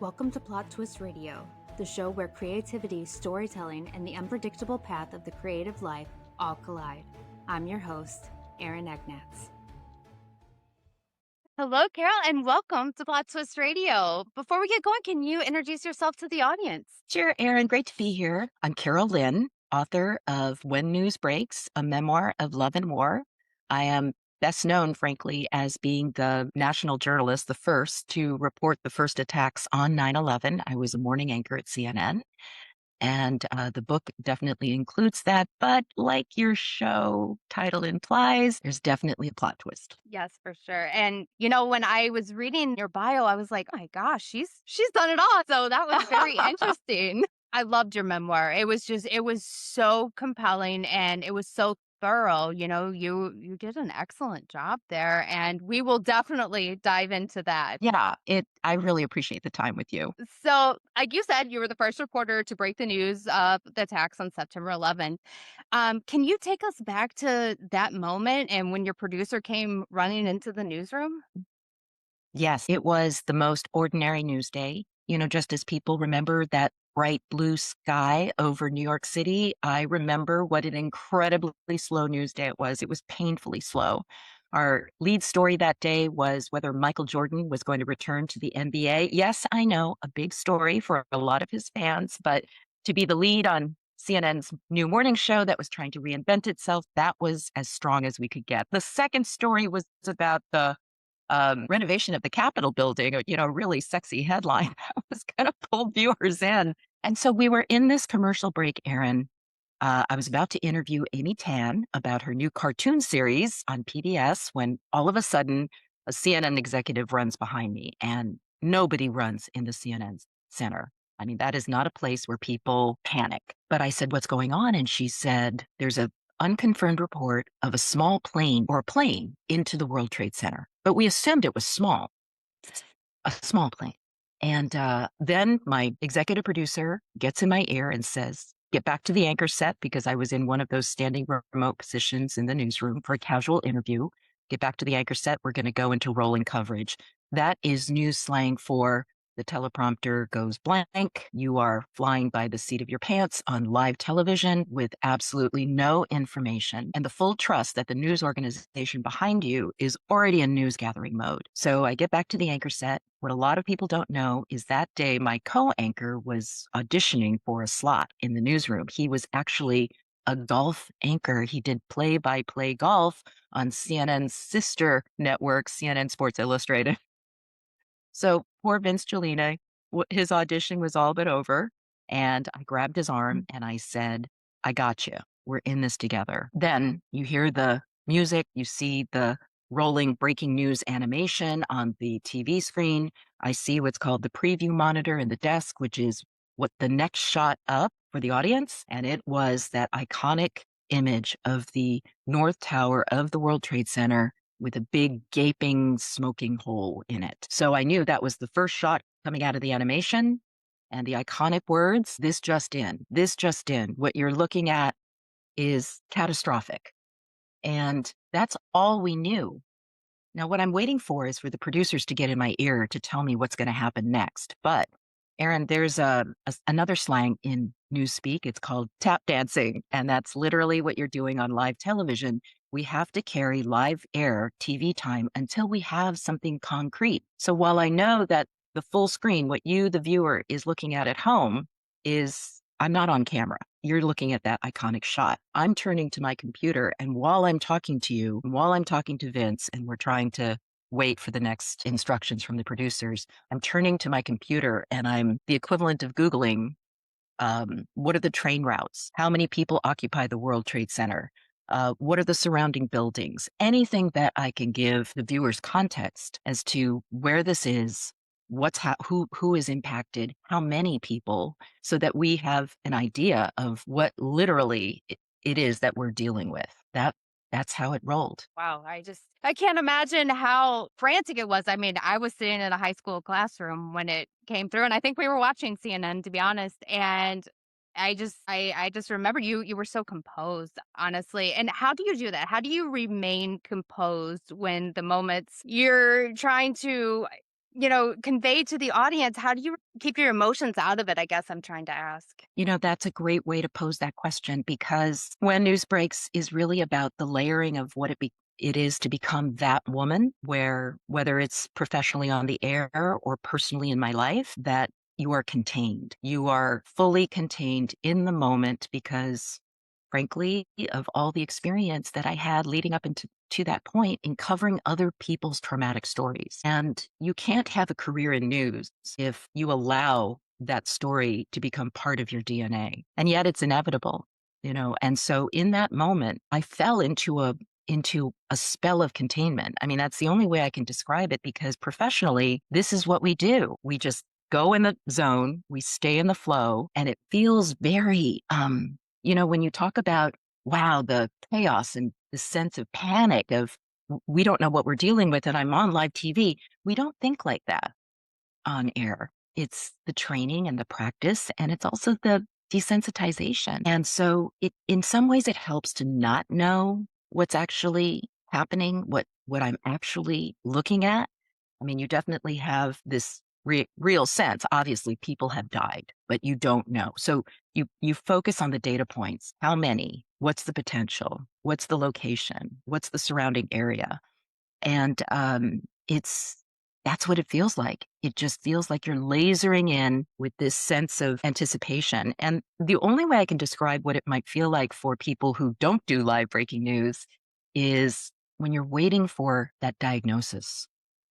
Welcome to Plot Twist Radio, the show where creativity, storytelling, and the unpredictable path of the creative life all collide. I'm your host, Erin Egnatz. Hello, Carol, and welcome to Plot Twist Radio. Before we get going, can you introduce yourself to the audience? Sure, Erin, great to be here. I'm Carol Lynn, author of When News Breaks, a memoir of love and war. I am best known, frankly, as being the national journalist, the first to report the first attacks on 9/11. I was a morning anchor at CNN, and the book definitely includes that. But like your show title implies, there's definitely a plot twist. Yes, for sure. And when I was reading your bio, I was like, oh my gosh, she's done it all. So that was very interesting. I loved your memoir. It was so compelling and it was so thorough. You did an excellent job there, and we will definitely dive into that. Yeah, I really appreciate the time with you. So, like you said, you were the first reporter to break the news of the attacks on September 11th. Can you take us back to that moment and when your producer came running into the newsroom? Yes, it was the most ordinary news day. Just as people remember that bright blue sky over New York City, I remember what an incredibly slow news day it was. It was painfully slow. Our lead story that day was whether Michael Jordan was going to return to the NBA. Yes, I know, a big story for a lot of his fans, but to be the lead on CNN's new morning show that was trying to reinvent itself, that was as strong as we could get. The second story was about the renovation of the Capitol building, really sexy headline that was going to pull viewers in. And so we were in this commercial break, Erin. I was about to interview Amy Tan about her new cartoon series on PBS when all of a sudden a CNN executive runs behind me, and nobody runs in the CNN center. I mean, that is not a place where people panic. But I said, what's going on? And she said, there's a unconfirmed report of a small plane or a plane into the World Trade Center. But we assumed it was small, a small plane. And then my executive producer gets in my ear and says, get back to the anchor set, because I was in one of those standing remote positions in the newsroom for a casual interview. Get back to the anchor set. We're going to go into rolling coverage. That is news slang for the teleprompter goes blank. You are flying by the seat of your pants on live television with absolutely no information and the full trust that the news organization behind you is already in news gathering mode. So I get back to the anchor set. What a lot of people don't know is that day my co-anchor was auditioning for a slot in the newsroom. He was actually a golf anchor. He did play-by-play golf on CNN's sister network, CNN Sports Illustrated. So poor Vince Giuliani, his audition was all but over. And I grabbed his arm and I said, I got you. We're in this together. Then you hear the music, you see the rolling breaking news animation on the TV screen. I see what's called the preview monitor in the desk, which is what the next shot up for the audience. And it was that iconic image of the North Tower of the World Trade Center with a big gaping smoking hole in it. So I knew that was the first shot coming out of the animation, and the iconic words, this just in, this just in. What you're looking at is catastrophic. And that's all we knew. Now, what I'm waiting for is for the producers to get in my ear to tell me what's going to happen next. But Erin, there's another slang in newspeak. It's called tap dancing. And that's literally what you're doing on live television. We have to carry live air TV time until we have something concrete. So while I know that the full screen, what you, the viewer, is looking at home is, I'm not on camera. You're looking at that iconic shot. I'm turning to my computer. And while I'm talking to you, while I'm talking to Vince, and we're trying to wait for the next instructions from the producers, I'm turning to my computer and I'm the equivalent of Googling, what are the train routes? How many people occupy the World Trade Center? What are the surrounding buildings? Anything that I can give the viewers context as to where this is, who is impacted, how many people, so that we have an idea of what literally it is that we're dealing with. That's how it rolled. Wow, I can't imagine how frantic it was. I mean, I was sitting in a high school classroom when it came through, and I think we were watching CNN, to be honest. And I just remember you were so composed, honestly. And how do you do that? How do you remain composed when the moments you're trying to convey to the audience? How do you keep your emotions out of it? I guess I'm trying to ask. That's a great way to pose that question because when news breaks is really about the layering of what it is to become that woman, where whether it's professionally on the air or personally in my life, that you are contained. You are fully contained in the moment because frankly, of all the experience that I had leading up into to that point in covering other people's traumatic stories. And you can't have a career in news if you allow that story to become part of your DNA. And yet it's inevitable. And so in that moment, I fell into a spell of containment. I mean, that's the only way I can describe it because professionally, this is what we do. We just go in the zone, we stay in the flow, and it feels very when you talk about, wow, the chaos and the sense of panic of we don't know what we're dealing with and I'm on live TV, we don't think like that on air. It's the training and the practice, and it's also the desensitization. And so in some ways it helps to not know what's actually happening, what I'm actually looking at. I mean, you definitely have this real sense. Obviously, people have died, but you don't know. So you focus on the data points. How many? What's the potential? What's the location? What's the surrounding area? And it's that's what it feels like. It just feels like you're lasering in with this sense of anticipation. And the only way I can describe what it might feel like for people who don't do live breaking news is when you're waiting for that diagnosis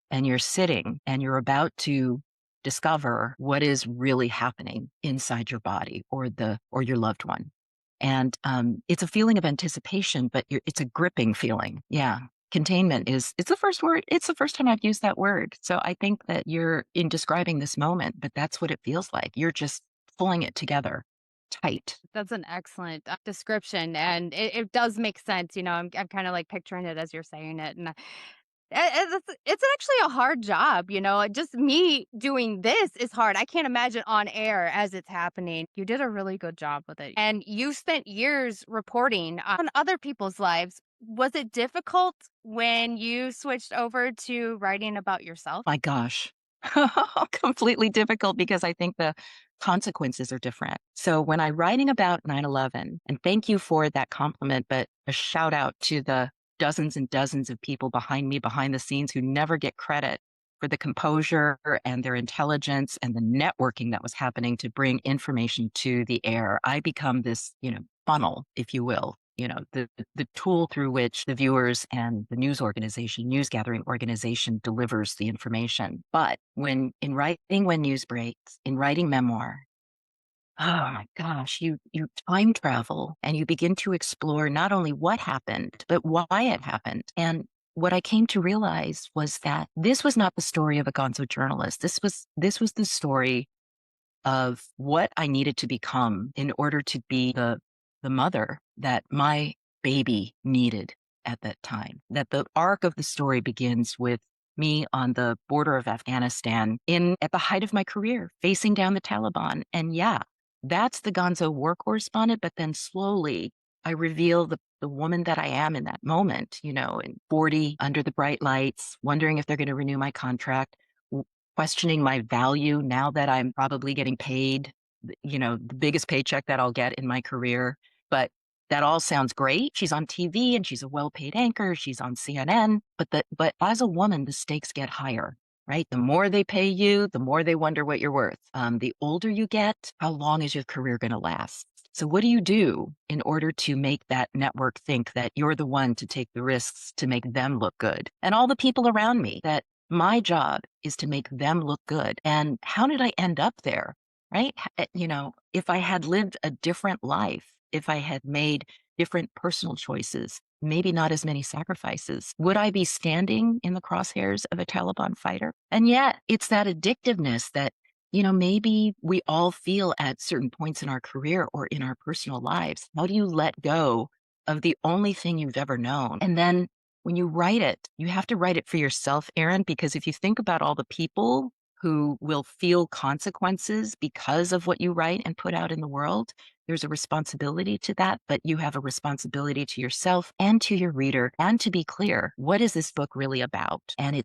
and you're sitting and you're about to discover what is really happening inside your body or your loved one. And it's a feeling of anticipation, but it's a gripping feeling. Yeah. Containment it's the first word. It's the first time I've used that word. So I think that you're in describing this moment, but that's what it feels like. You're just pulling it together tight. That's an excellent description, and it does make sense. I'm kind of like picturing it as you're saying it, and it's actually a hard job. Just me doing this is hard. I can't imagine on air as it's happening. You did a really good job with it, and you spent years reporting on other people's lives. Was it difficult when you switched over to writing about yourself? My gosh. Completely difficult because I think the consequences are different. So when I'm writing about 9/11, and thank you for that compliment, but a shout out to the dozens and dozens of people behind me behind the scenes who never get credit for the composure and their intelligence and the networking that was happening to bring information to the air. I become this funnel, if you will, the tool through which the viewers and the news gathering organization delivers the information. But when news breaks, in writing memoir, oh my gosh, you time travel and you begin to explore not only what happened, but why it happened. And what I came to realize was that this was not the story of a gonzo journalist. This was the story of what I needed to become in order to be the mother that my baby needed at that time. That the arc of the story begins with me on the border of Afghanistan in at the height of my career, facing down the Taliban. And yeah, that's the Gonzo war correspondent, but then slowly I reveal the woman that I am in that moment, in 40 under the bright lights, wondering if they're going to renew my contract, questioning my value now that I'm probably getting paid, the biggest paycheck that I'll get in my career. But that all sounds great. She's on TV and she's a well-paid anchor. She's on CNN. But as a woman, the stakes get higher, right? The more they pay you, the more they wonder what you're worth. The older you get, how long is your career going to last? So what do you do in order to make that network think that you're the one to take the risks to make them look good? And all the people around me, that my job is to make them look good. And how did I end up there? Right? If I had lived a different life, if I had made different personal choices, maybe not as many sacrifices, would I be standing in the crosshairs of a Taliban fighter? And yet it's that addictiveness that maybe we all feel at certain points in our career or in our personal lives. How do you let go of the only thing you've ever known? And then when you write it, you have to write it for yourself, Aaron, because if you think about all the people who will feel consequences because of what you write and put out in the world, there's a responsibility to that, but you have a responsibility to yourself and to your reader and to be clear, what is this book really about? And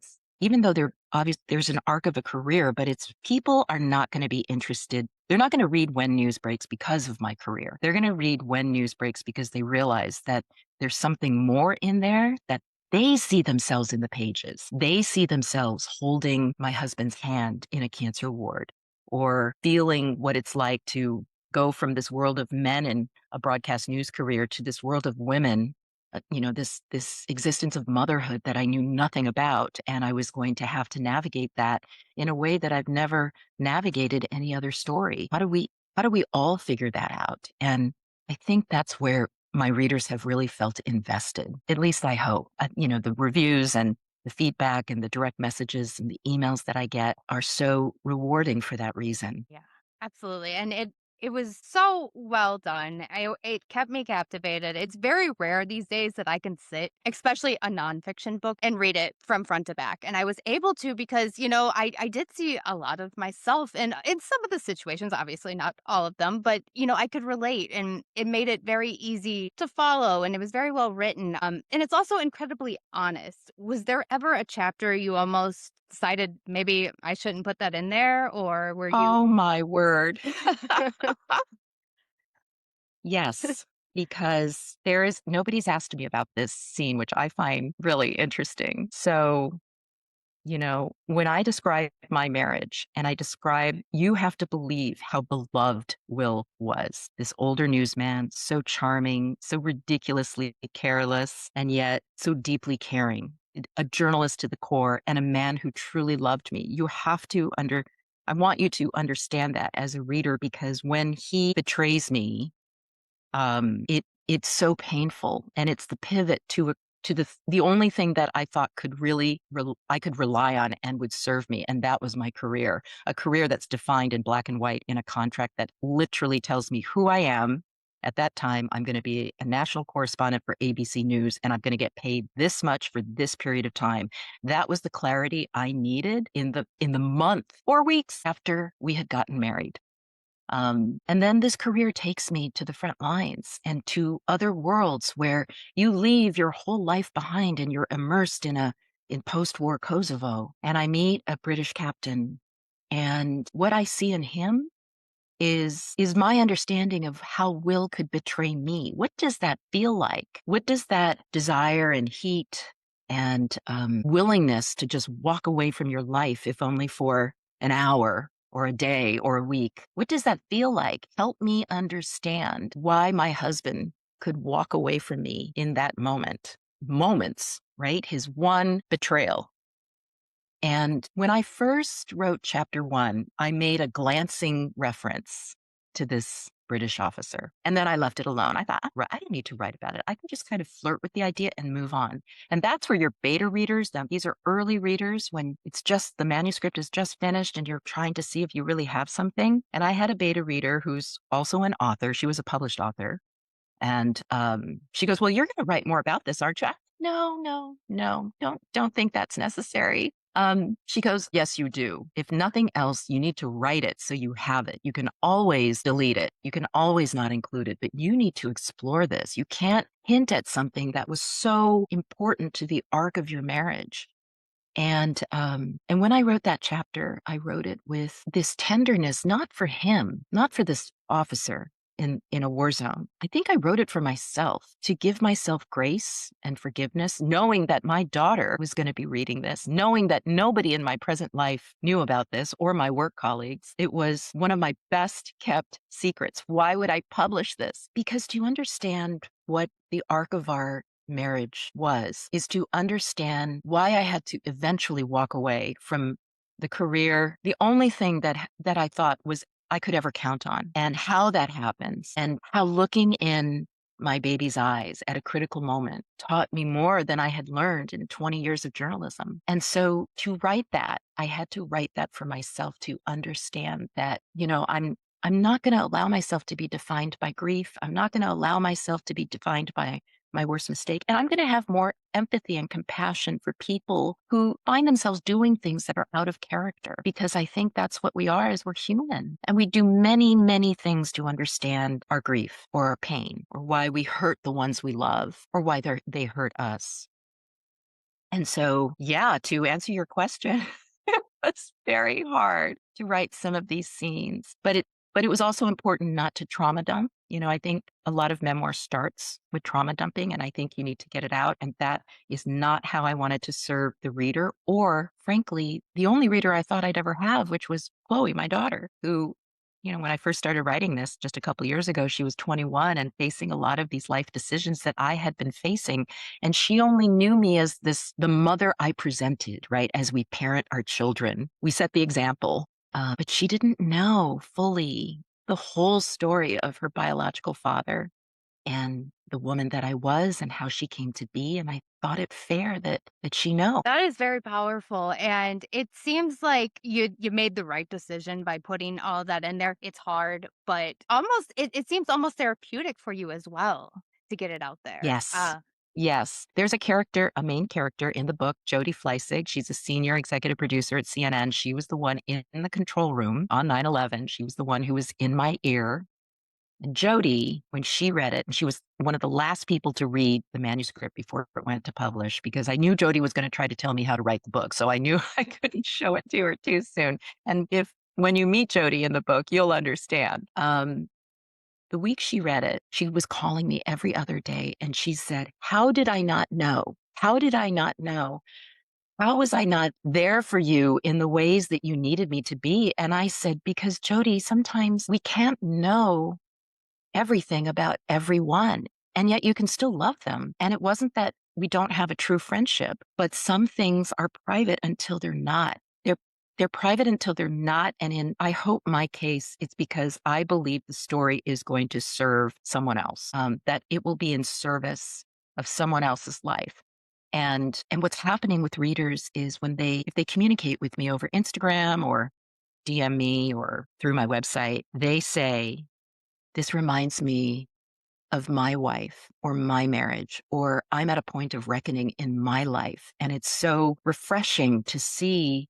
even though there's an arc of a career, but it's people are not going to be interested. They're not going to read when news breaks because of my career. They're going to read when news breaks because they realize that there's something more in there, that they see themselves in the pages. They see themselves holding my husband's hand in a cancer ward, or feeling what it's like to go from this world of men in a broadcast news career to this world of women, this existence of motherhood that I knew nothing about, and I was going to have to navigate that in a way that I've never navigated any other story. How do we all figure that out? And I think that's where my readers have really felt invested. At least I hope. The reviews and the feedback and the direct messages and the emails that I get are so rewarding for that reason. Yeah, absolutely. And it was so well done. It kept me captivated. It's very rare these days that I can sit, especially a nonfiction book, and read it from front to back. And I was able to because, I did see a lot of myself in some of the situations, obviously not all of them, but I could relate, and it made it very easy to follow, and it was very well written. And it's also incredibly honest. Was there ever a chapter you almost decided maybe I shouldn't put that in there, or were you Oh my word. Yes, because nobody's asked me about this scene, which I find really interesting. So, when I describe my marriage and you have to believe how beloved Will was. This older newsman, so charming, so ridiculously careless, and yet so deeply caring. A journalist to the core and a man who truly loved me. I want you to understand that as a reader, because when he betrays me, it's so painful, and it's the pivot to the only thing that I thought I could rely on and would serve me, and that was my career. A career that's defined in black and white in a contract that literally tells me who I am. At that time, I'm going to be a national correspondent for ABC News, and I'm going to get paid this much for this period of time. That was the clarity I needed in the month, 4 weeks after we had gotten married. And then this career takes me to the front lines and to other worlds where you leave your whole life behind and you're immersed in post-war Kosovo. And I meet a British captain, and what I see in him is my understanding of how Will could betray me. What does that feel like? What does that desire and heat and willingness to just walk away from your life, if only for an hour or a day or a week? What does that feel like? Help me understand why my husband could walk away from me in that moment. Moments, right? His one betrayal. And when I first wrote chapter one, I made a glancing reference to this British officer. And then I left it alone. I thought, I didn't need to write about it. I can just kind of flirt with the idea and move on. And that's where your beta readers, now these are early readers, when it's just the manuscript is just finished and you're trying to see if you really have something. And I had a beta reader who's also an author. She was a published author. And she goes, "Well, you're going to write more about this, aren't you?" No, no, no, don't think that's necessary. She goes, "Yes, you do. If nothing else, you need to write it so you have it. You can always delete it. You can always not include it, but you need to explore this. You can't hint at something that was so important to the arc of your marriage." And when I wrote that chapter, I wrote it with this tenderness, not for him, not for this officer in a war zone. I think I wrote it for myself, to give myself grace and forgiveness, knowing that my daughter was going to be reading this, knowing that nobody in my present life knew about this, or my work colleagues. It was one of my best kept secrets. Why would I publish this? Because do you understand what the arc of our marriage is to understand why I had to eventually walk away from the career, the only thing that I thought was I could ever count on, and how that happens, and how looking in my baby's eyes at a critical moment taught me more than I had learned in 20 years of journalism. And so to write that, I had to write that for myself, to understand that, I'm not going to allow myself to be defined by grief. I'm not going to allow myself to be defined by my worst mistake. And I'm going to have more empathy and compassion for people who find themselves doing things that are out of character, because I think that's what we are, as we're human. And we do many, many things to understand our grief or our pain, or why we hurt the ones we love, or why they hurt us. And so, yeah, to answer your question, it was very hard to write some of these scenes, but it was also important not to trauma dump. I think a lot of memoir starts with trauma dumping, and I think you need to get it out. And that is not how I wanted to serve the reader, or frankly, the only reader I thought I'd ever have, which was Chloe, my daughter, who, when I first started writing this just a couple years ago, she was 21 and facing a lot of these life decisions that I had been facing. And she only knew me as the mother I presented, right? As we parent our children, we set the example. But she didn't know fully the whole story of her biological father and the woman that I was and how she came to be. And I thought it fair that she know. That is very powerful, and it seems like you made the right decision by putting all that in there. It's hard, but it seems almost therapeutic for you as well to get it out there. Yes. Yes. There's a main character in the book, Jodie Fleissig. She's a senior executive producer at CNN. She was the one in the control room on 9/11. She was the one who was in my ear. And Jody, when she read it, and she was one of the last people to read the manuscript before it went to publish, because I knew Jody was going to try to tell me how to write the book. So I knew I couldn't show it to her too soon. And when you meet Jody in the book, you'll understand. The week she read it, she was calling me every other day and she said, "How did I not know? How did I not know? How was I not there for you in the ways that you needed me to be?" And I said, "Because Jody, sometimes we can't know everything about everyone, and yet you can still love them. And it wasn't that we don't have a true friendship, but some things are private until they're not. They're private until they're not. And in, I hope, my case, it's because I believe the story is going to serve someone else, that it will be in service of someone else's life. And what's happening with readers is if they communicate with me over Instagram or DM me or through my website, they say, "This reminds me of my wife or my marriage," or "I'm at a point of reckoning in my life." And it's so refreshing to see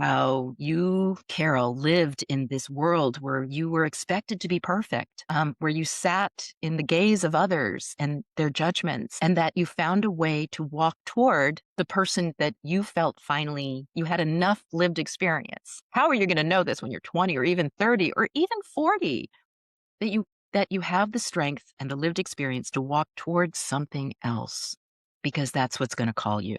how you, Carol, lived in this world where you were expected to be perfect, where you sat in the gaze of others and their judgments, and that you found a way to walk toward the person that you felt finally you had enough lived experience. How are you going to know this when you're 20 or even 30 or even 40? That you have the strength and the lived experience to walk towards something else, because that's what's going to call you.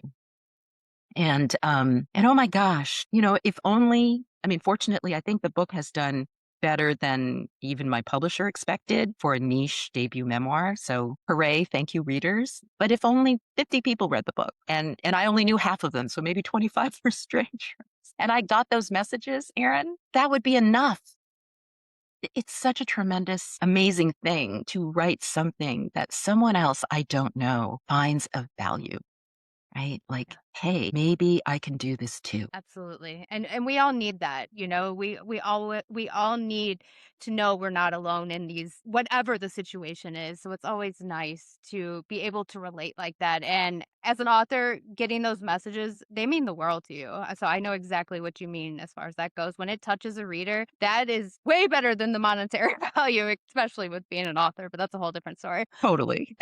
And oh my gosh, if only, I mean, fortunately, I think the book has done better than even my publisher expected for a niche debut memoir. So hooray, thank you, readers. But if only 50 people read the book, and I only knew half of them, so maybe 25 were strangers, and I got those messages, Aaron, that would be enough. It's such a tremendous, amazing thing to write something that someone else I don't know finds of value, right? Like, hey, maybe I can do this too. Absolutely. And we all need that, we all need to know we're not alone in these whatever the situation is. So it's always nice to be able to relate like that. And as an author, getting those messages, they mean the world to you. So I know exactly what you mean as far as that goes. When it touches a reader, that is way better than the monetary value, especially with being an author, but that's a whole different story. Totally.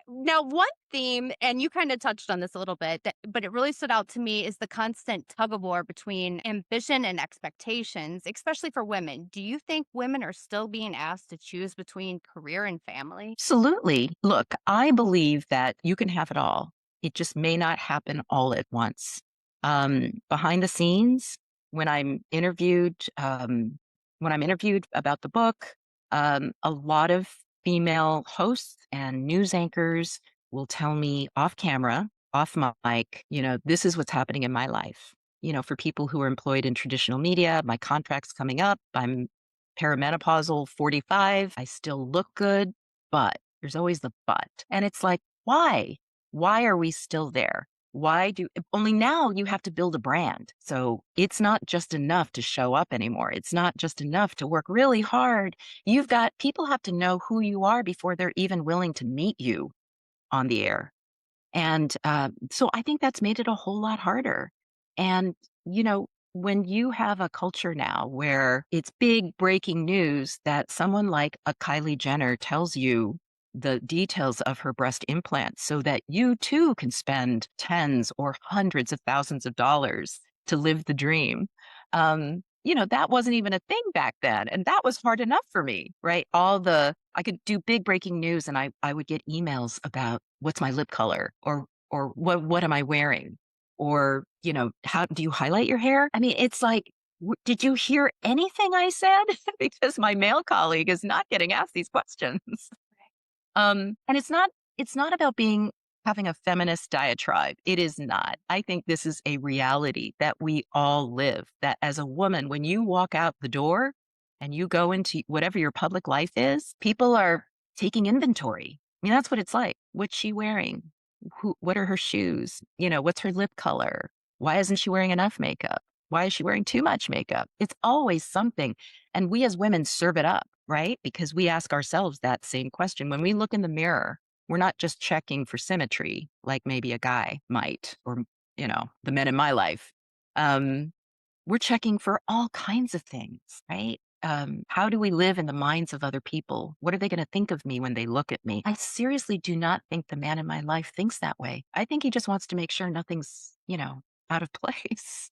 Now, one theme, and you kind of touched on this a little bit, but it really stood out to me is the constant tug of war between ambition and expectations, especially for women. Do you think women are still being asked to choose between career and family? Absolutely. Look, I believe that you can have it all. It just may not happen all at once. Behind the scenes, when I'm interviewed, when I'm interviewed about the book, a lot of female hosts and news anchors will tell me off camera, off mic, this is what's happening in my life. For people who are employed in traditional media, my contract's coming up. I'm perimenopausal 45. I still look good, but there's always the but. And it's like, why? Why are we still there? Why do only now you have to build a brand? So it's not just enough to show up anymore. It's not just enough to work really hard. People have to know who you are before they're even willing to meet you on the air. And so I think that's made it a whole lot harder. And, when you have a culture now where it's big breaking news that someone like a Kylie Jenner tells you the details of her breast implants so that you too can spend tens or hundreds of thousands of dollars to live the dream. That wasn't even a thing back then. And that was hard enough for me, right? I could do big breaking news and I would get emails about what's my lip color or what am I wearing? Or, how do you highlight your hair? I mean, it's like, did you hear anything I said? Because my male colleague is not getting asked these questions. And it's not about having a feminist diatribe. It is not. I think this is a reality that we all live. That as a woman, when you walk out the door and you go into whatever your public life is, people are taking inventory. I mean, that's what it's like. What's she wearing? What are her shoes? What's her lip color? Why isn't she wearing enough makeup? Why is she wearing too much makeup? It's always something. And we as women serve it up, right? Because we ask ourselves that same question. When we look in the mirror, we're not just checking for symmetry like maybe a guy might, or, the men in my life. Um, we're checking for all kinds of things, right? How do we live in the minds of other people? What are they going to think of me when they look at me? I seriously do not think the man in my life thinks that way. I think he just wants to make sure nothing's, out of place.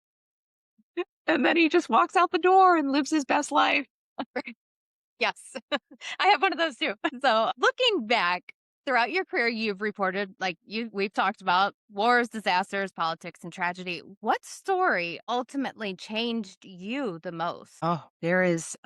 And then he just walks out the door and lives his best life. Yes. I have one of those too. So, looking back throughout your career, you've reported, like we've talked about wars, disasters, politics, and tragedy. What story ultimately changed you the most? Oh, there is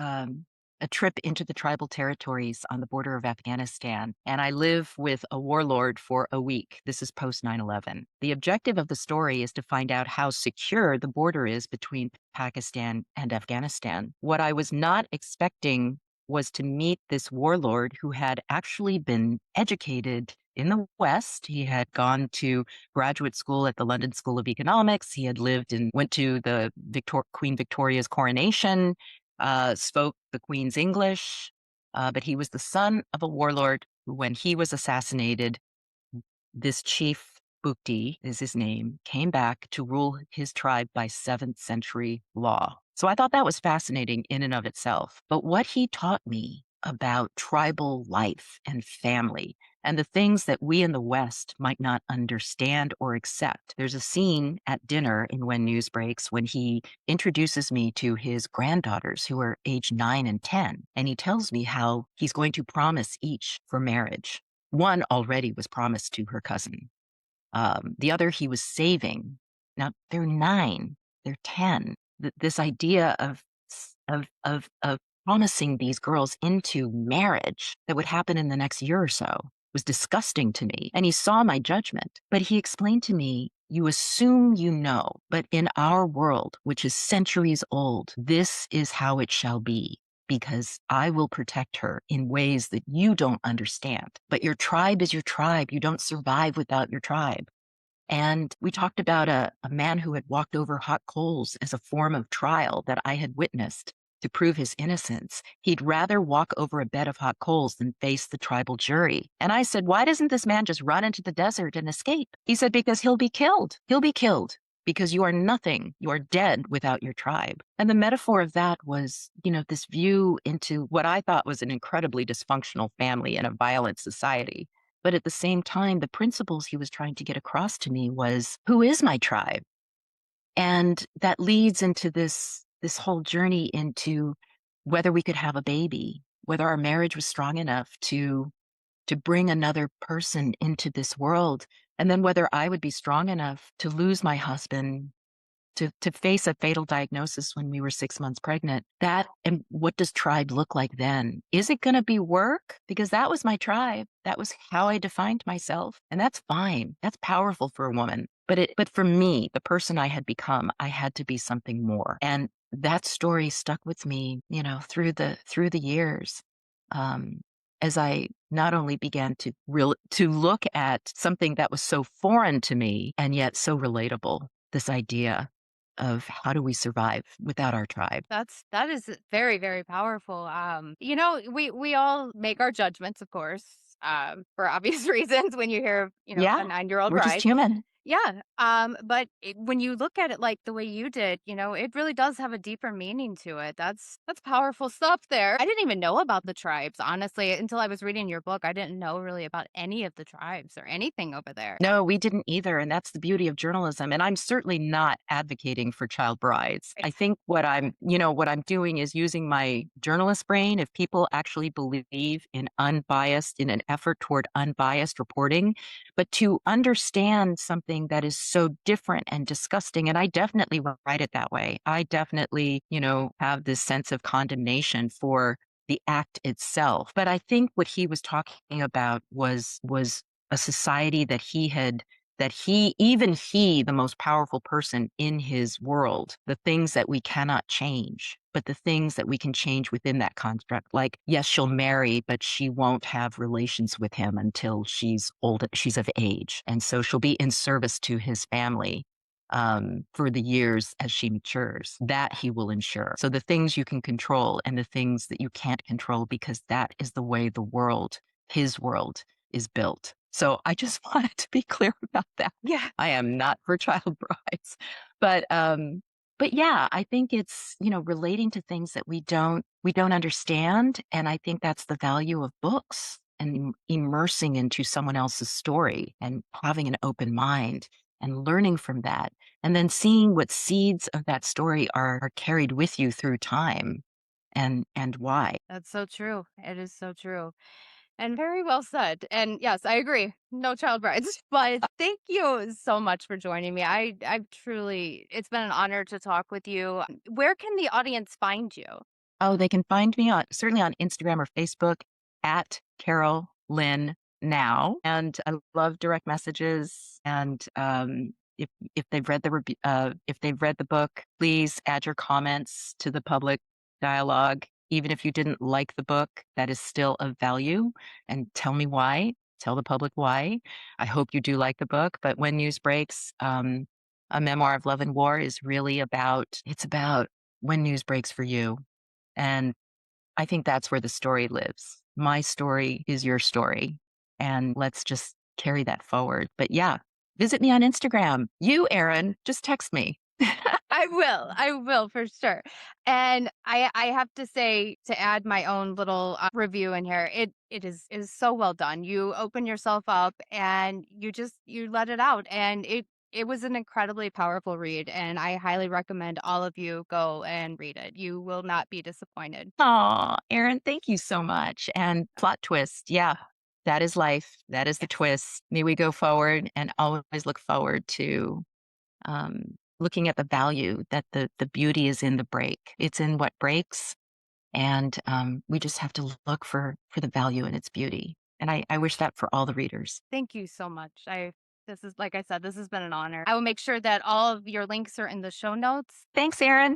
a trip into the tribal territories on the border of Afghanistan, and I live with a warlord for a week. This is post 9/11. The objective of the story is to find out how secure the border is between Pakistan and Afghanistan. What I was not expecting was to meet this warlord who had actually been educated in the West. He had gone to graduate school at the London School of Economics. He had lived and went to the Queen Victoria's coronation, spoke the Queen's English, but he was the son of a warlord who, when he was assassinated, this chief, Bukti is his name, came back to rule his tribe by 7th century law. So I thought that was fascinating in and of itself. But what he taught me about tribal life and family and the things that we in the West might not understand or accept. There's a scene at dinner in When News Breaks when he introduces me to his granddaughters who are age 9 and 10. And he tells me how he's going to promise each for marriage. One already was promised to her cousin. The other he was saving. Now they're 9, they're 10. This idea of promising these girls into marriage that would happen in the next year or so was disgusting to me. And he saw my judgment, but he explained to me, you assume you know, but in our world, which is centuries old, this is how it shall be, because I will protect her in ways that you don't understand. But your tribe is your tribe. You don't survive without your tribe. And we talked about a man who had walked over hot coals as a form of trial that I had witnessed to prove his innocence. He'd rather walk over a bed of hot coals than face the tribal jury. And I said, why doesn't this man just run into the desert and escape? He said, because he'll be killed. He'll be killed because you are nothing. You are dead without your tribe. And the metaphor of that was, this view into what I thought was an incredibly dysfunctional family in a violent society. But at the same time, the principles he was trying to get across to me was, who is my tribe? And that leads into this whole journey into whether we could have a baby, whether our marriage was strong enough to bring another person into this world, and then whether I would be strong enough to lose my husband, to face a fatal diagnosis when we were 6 months pregnant. That, and what does tribe look like then? Is it going to be work? Because that was my tribe. That was how I defined myself. And that's fine. That's powerful for a woman. But for me, the person I had become, I had to be something more. And that story stuck with me, through the years. As I not only began to look at something that was so foreign to me and yet so relatable, this idea of how do we survive without our tribe? That is very, very powerful. We all make our judgments, of course, for obvious reasons when you hear, Yeah, a 9-year-old we're just cry. human. Yeah, but when you look at it like the way you did, it really does have a deeper meaning to it. That's powerful stuff there. I didn't even know about the tribes, honestly, until I was reading your book. I didn't know really about any of the tribes or anything over there. No, we didn't either, and that's the beauty of journalism, and I'm certainly not advocating for child brides. I Right. think what I'm doing is using my journalist brain. If people actually believe in an effort toward unbiased reporting, but to understand something that is so different and disgusting, and I definitely write it that way. I definitely, have this sense of condemnation for the act itself. But I think what he was talking about was a society even he, the most powerful person in his world, the things that we cannot change, but the things that we can change within that construct. Like, yes, she'll marry, but she won't have relations with him until she's of age. And so she'll be in service to his family for the years as she matures. That he will ensure. So the things you can control and the things that you can't control, because that is the way his world, is built. So I just wanted to be clear about that. Yeah. I am not for child brides. But but yeah, I think it's, relating to things that we don't understand. And I think that's the value of books and immersing into someone else's story and having an open mind and learning from that. And then seeing what seeds of that story are carried with you through time and why. That's so true. It is so true. And very well said. And yes, I agree. No child brides. But thank you so much for joining me. I've truly it's been an honor to talk with you. Where can the audience find you? Oh, they can find me certainly on Instagram or Facebook at Carol Lynn Now. And I love direct messages. And if they've read if they've read the book, please add your comments to the public dialogue. Even if you didn't like the book, that is still of value. And tell me why. Tell the public why. I hope you do like the book. But when news breaks, a memoir of love and war is really about when news breaks for you, and I think that's where the story lives. My story is your story. And let's just carry that forward. But yeah, visit me on Instagram. You, Aaron, just text me. I will for sure. And I have to say to add my own little review in here. It is so well done. You open yourself up and you let it out, and it was an incredibly powerful read, and I highly recommend all of you go and read it. You will not be disappointed. Aw, Aaron, thank you so much. And plot twist. Yeah, that is life. That is the Yes. twist. May we go forward and always look forward to looking at the value that the beauty is in the break. It's in what breaks. And we just have to look for the value in its beauty. And I wish that for all the readers. Thank you so much. This is like I said, this has been an honor. I will make sure that all of your links are in the show notes. Thanks, Aaron.